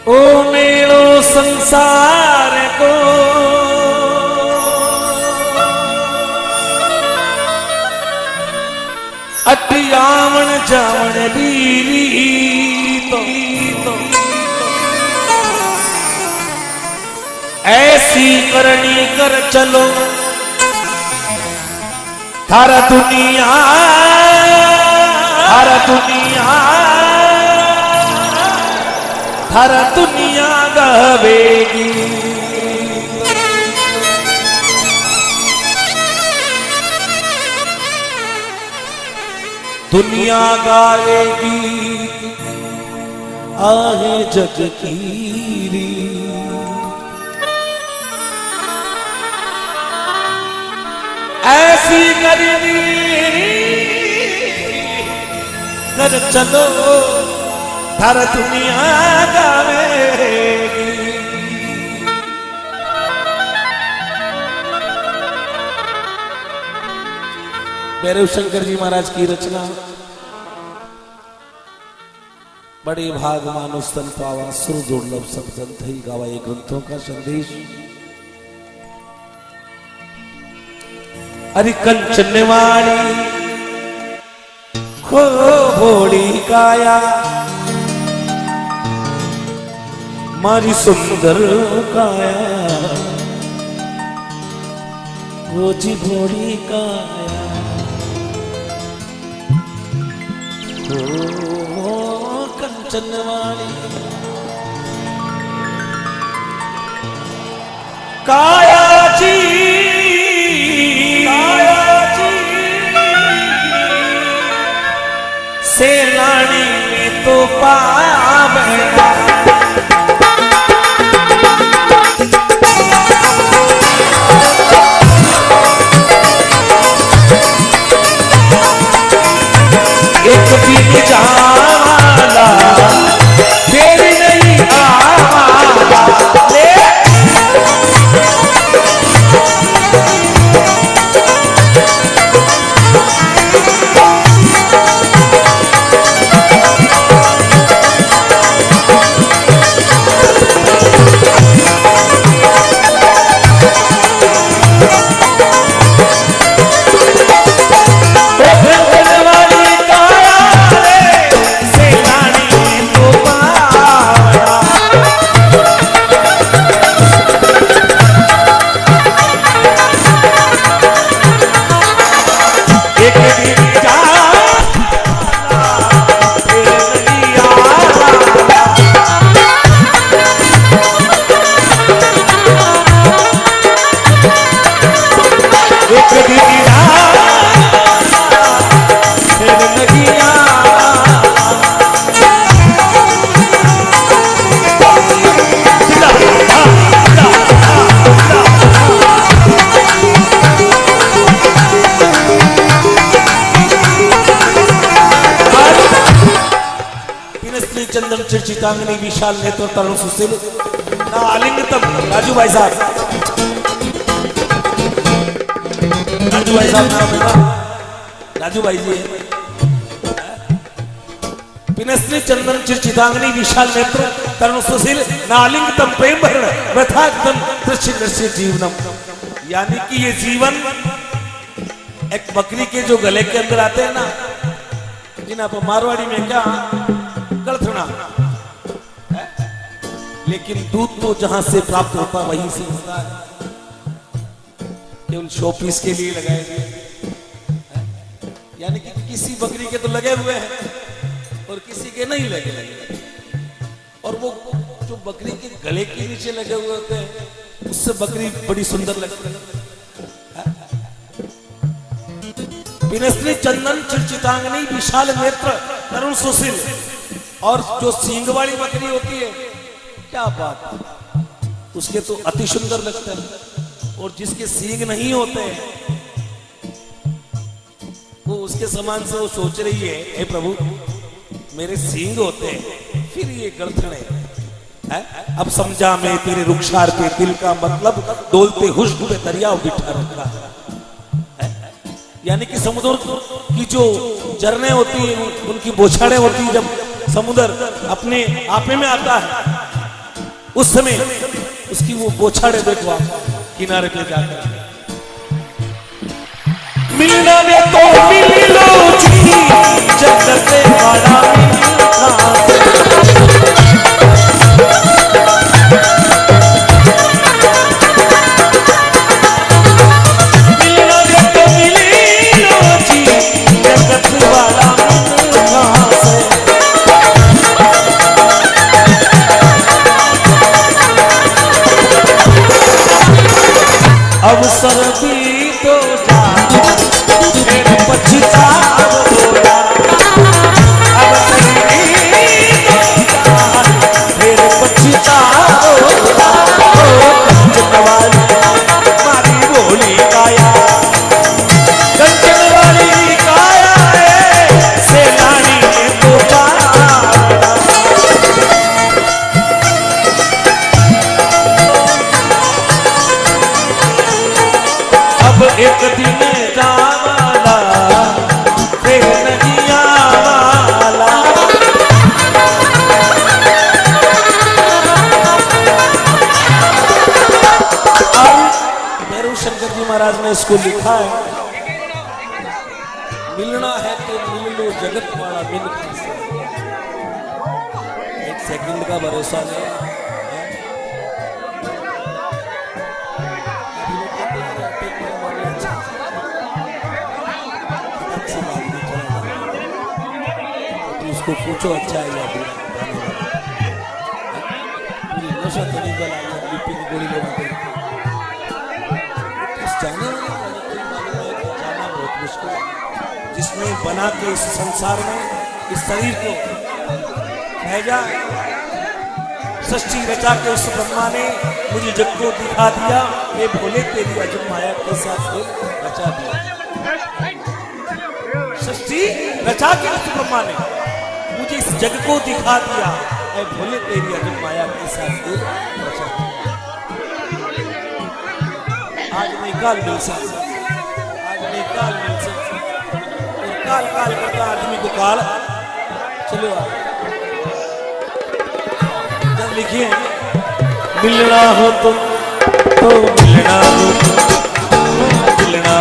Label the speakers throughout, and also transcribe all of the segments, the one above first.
Speaker 1: ओ मेलो संसार को अटियावण जावण लीली तो ऐसी करनी कर चलो थारा दुनिया गावेगी। दुनिया गाएगी आहे जग कीरी। ऐसी करनी कर चलो हर दुनिया गावेगी। भैरव शंकर जी महाराज की रचना बड़े भाग मानो स्तन पावा सुर दुर्लभ सब जन थई गावा। ये ग्रंथों का संदेश अरे कंचन वाणी खो भोड़ी काया मारी सुंदर काया वो जी भोड़ी काया ओ कंचन वाणी काया जी सेलानी में तो पावे एक दिन जावाला फिर नहीं आवाला ले चंदन चिरचितांगनी विशाल नेत्र तरुण सुशील ना आलिंग तब राजू भाई साहब नाम है राजू भाई जी पिनस्त्री चंदन चिरचितांगनी विशाल नेत्र तरुण सुशील ना आलिंग तम प्रेम भरण व्यथाक्तम कृष्ण जीवनम। यानी कि ये जीवन एक बकरी के जो गले के अंदर आते हैं ना, जिन्हें आप मारवाड़ी में क्या गलथना, लेकिन दूध तो जहां से प्राप्त होता वहीं से होता है, केवल शोपीस के लिए लगाए गए। यानी कि किसी बकरी के तो लगे हुए हैं और किसी के नहीं लगे। और वो जो बकरी के गले के नीचे लगे हुए होते हैं उससे बकरी बड़ी सुंदर लगती है। पिनस्त्री चंदन चिरचितांगनी विशाल नेत्र तरुण सुशील। और जो सींग वाली बकरी होती है क्या बात, उसके तो अति सुंदर लगता है। और जिसके सींग नहीं होते वो उसके समान से वो सोच रही है, हे प्रभु मेरे सींग होते हैं फिर ये गलथड़े है? अब समझा मैं तेरे रुखसार पे दिल का मतलब, डोलते हुस्न पे दरिया बिठा रखा है। यानी कि समुद्र की जो झरने होती है उनकी बौछारें होती है, जब समुद्र अपने आपे में आता है उस समय उसकी वो बोछाड़े देखो आप किनारे पे जाकर। मिलना में तो मिल लो जी जगत वाला मिलना में तो मिल लो जी जगत वाला अवसर भी तो जा फिर पछताओगा, अवसर भी तो जा फिर पछताओगा। कंचन वाली मारी बोली काया, कंचन वाली काया है सेनानी ने तो पाया। अब एक दिन जावाला फिर नहीं आवाला। भैरव शंकर जी महाराज ने इसको लिखा है, मिलना है तो मिल लो जगत वाला मिल। एक सेकंड का भरोसा नहीं। उसको पूछो अच्छा है या बुरा। पूरी नशा तो नहीं बनाई है, बीपी की गोली लेना जाने जाना बहुत मुश्किल है। जिसने बना के इस संसार में इस शरीर को भेजा, सृष्टि रचा के उस ब्रह्मा ने मुझे जग को दिखा दिया। ये भोले तेरी अजब माया के साथ रचा दिया। सृष्टि रचा के उस ब्रह्मा ने मुझे इस जग को दिखा दिया। ऐ भोले तेरी अजब माया के साथ रचा दिया। आज नहीं काल मिल सकता, आज नहीं काल मिल सकता। और काल काल करता आदमी को काल। चलो जब लिखिए मिलना हो तुम तो मिलना हो, मिलना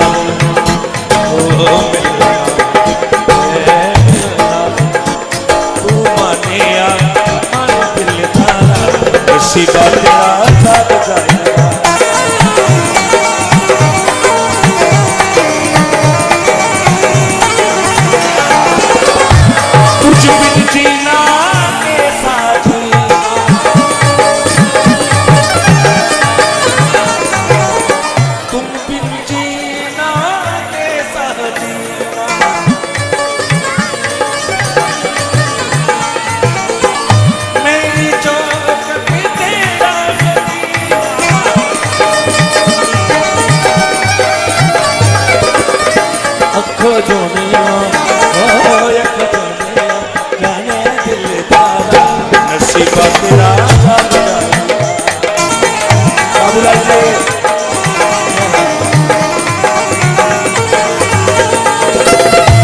Speaker 1: हो मिलना तू माने या मान दिल तारा इसी बात साथ जाएगा। कुछ बिन जीना के साथ तुम बिन जीना के साथ मेरी चौखट तेरा अखो जोनिया नसीबा तेरा बाबूलाल जी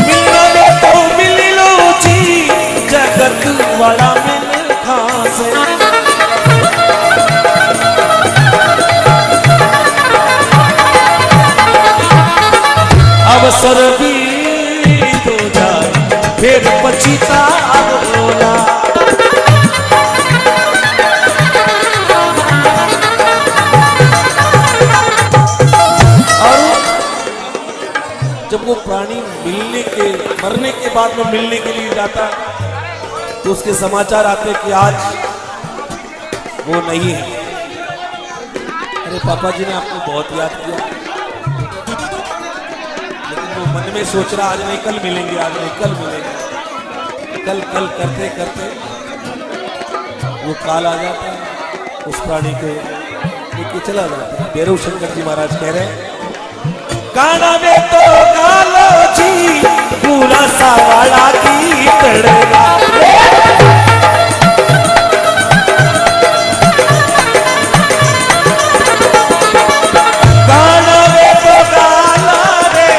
Speaker 1: मिलना दे तो मिल लो जी जगत वाला मिल खास। अवसर भी तो जाए फिर पछताओगा। जब वो प्राणी मिलने के मरने के बाद में मिलने के लिए जाता है तो उसके समाचार आते कि आज वो नहीं है। अरे पापा जी ने आपको बहुत याद किया, लेकिन वो मन में सोच रहा आज नहीं कल मिलेंगे, आज नहीं कल मिलेंगे। कल कल करते करते वो काल आ जाता है, उस प्राणी को लेके चला जाता है। भैरव शंकर जी महाराज कह रहे हैं काना में तो कालो जी पूरा सावाड़ा की तड़ेगा। काना में तो काला रे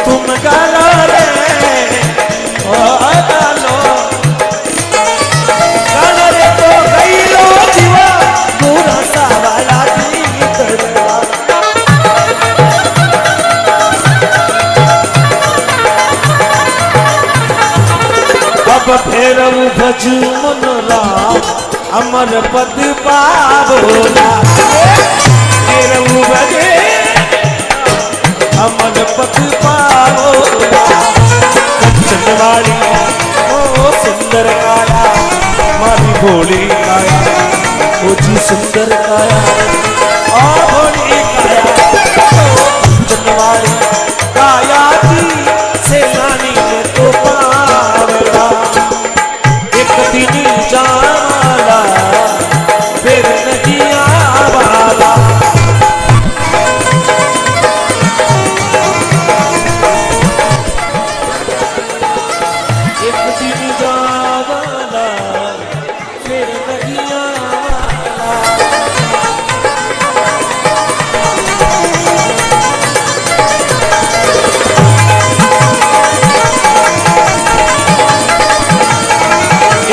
Speaker 1: तुम काला रे ओ कालो काना रे तो गईलो ब्रज मन राम अमर पद पावोला बजे अमर पद पावोला कंचन वाली ओ सुंदर काया मारी भोली काया ओ जी सुंदर काया ओ भोली काया कंचन वाली काया जी सेनानी ने तो पावला एक दिन जाला फिर नहीं आवाला एक दिन जाला फिर नहीं आवाला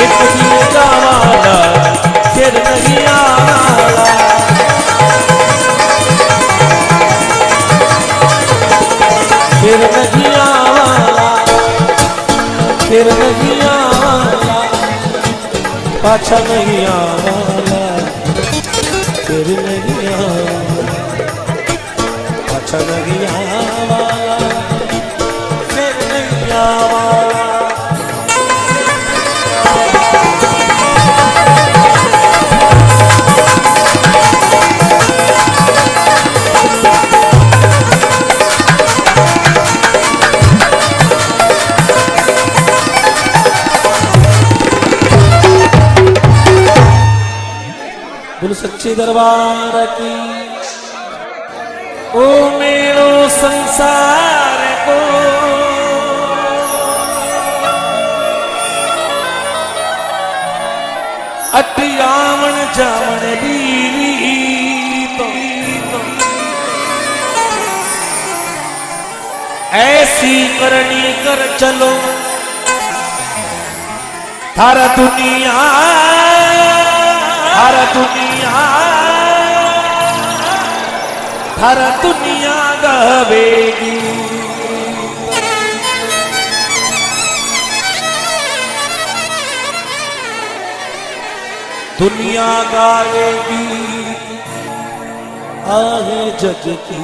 Speaker 1: एक दिन जाला फिर नहीं आवाला फिर नहीं आवाला फिर नहीं आवाला पाछा नहीं आवाला फिर नहीं आवाला पाछा नहीं आवाला फिर नहीं आवाला बोल सच्चे दरबार की ओ मेरो संसार को अटियावन जावन दीवी तो ऐसी करनी कर चलो थारा दुनिया हर दुनिया गावेगी दुनिया गावेगी आहे जग की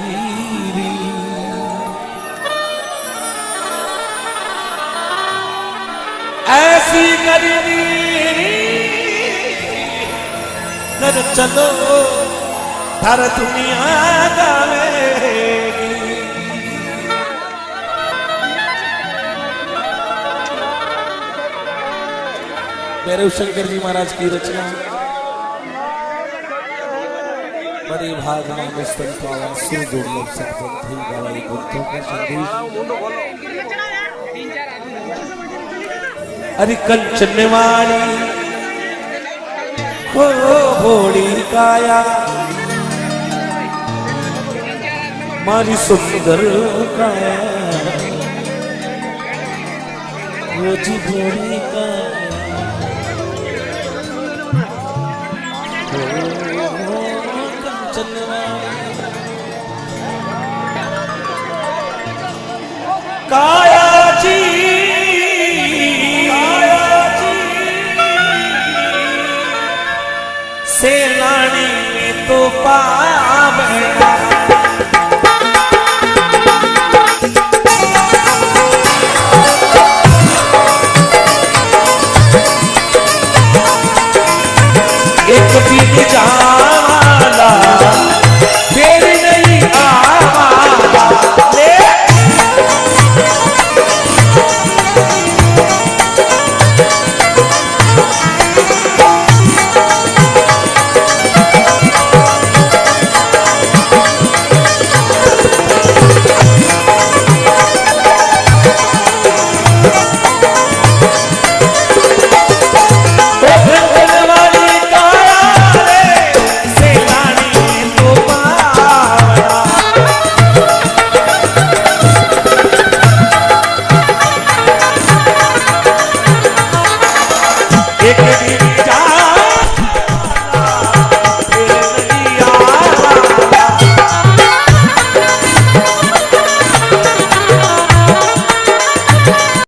Speaker 1: ऐसी करनी कर चलो हर दुनिया गावेगी भैरव शंकर जी महाराज की रचना बड़ी भाग में स्तन पावन सुर दुर्लभ सत्संग गवाई बुद्धों का संदेश अरे कंचन वाली हो भोली काया मारी सुंदर काया वो जी भोली काया कंचन वाली काया जी सेनानी में तो पावना एक दिन जा